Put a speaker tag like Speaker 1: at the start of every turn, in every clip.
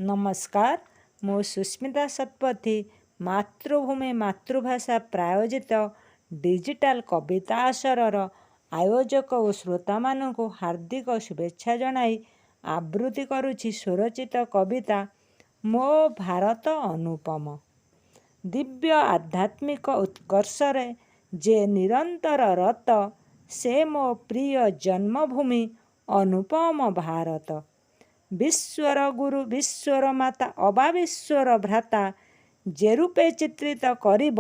Speaker 1: नमस्कार मु सुस्मिता शतपथी मातृभूमि मातृभाषा प्रायोजित डिजिटाल कविता आसरर आयोजक और श्रोता मानू हार्दिक शुभेच्छा जनाई आवृत्ति करुछि स्वरचित कविता मो भारत अनुपम। दिव्य आध्यात्मिक उत्कर्षरे जे निरंतर रत से मो प्रिय जन्मभूमि अनुपम भारत। विश्वर गुरु विश्वर माता अबा विश्वर भ्राता जे रूपे चित्रित करिब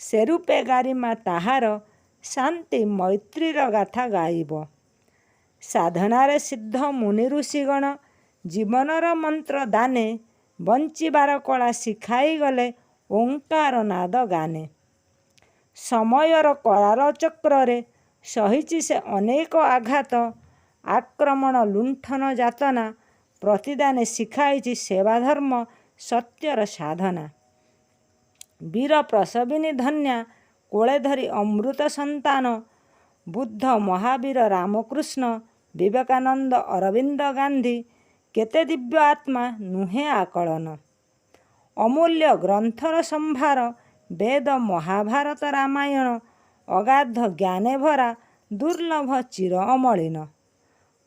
Speaker 1: से रूपे गारिमा ताहार शांति मैत्रीर गाथा गाइब। साधनारे सिद्ध मुनि ऋषिगण जीवनर मंत्र दाने बंचिबार कला शिखाई गले ओंकार नाद गाने। समयर करार चक्रे सहिची से अनेक आघात आक्रमण लुंठन जातना प्रतिदाने शिखाई सेवा धर्म सत्यर साधना। वीर प्रसविनी धन्या कोले धरी अमृत संतान बुद्ध महावीर रामकृष्ण विवेकानंद अरविंद गांधी केते दिव्य आत्मा नुहे आकलन। अमूल्य ग्रंथर संभार वेद महाभारत रामायण अगाध ज्ञाने भरा दुर्लभ चिर अमलिन।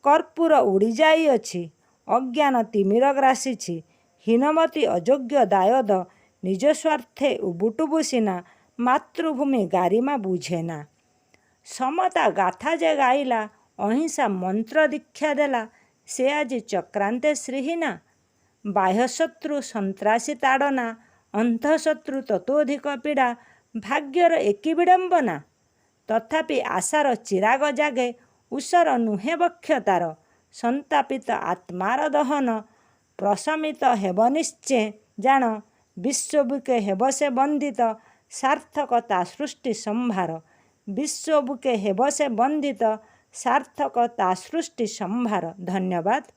Speaker 1: कर्पूर उड़ी जाइअछि अज्ञान तिमिर ग्रासीछि हीनमती अयोग्य दायद निज स्वार्थे उबुटुबु सिना मातृभूमि गारिमा बुझेना। समता गाथा जे गाइला अहिंसा मंत्र दीक्षा देला से आज चक्रांते श्रीहीना। बाह्यशत्रु सन्त्रासी ताड़ना अंतःशत्रु ततोधिक पीड़ा भाग्यर एकी विडंबना। तथापि आशार चिराग जागे उषर नुहे बक्षतार संतापित आत्मार दहन प्रशमित हेब निश्चय जान विश्वबुके हेब से वंदित सार्थकता सृष्टि संभार। विश्वबुके हेब से वंदित सार्थकता सृष्टि संभार। धन्यवाद।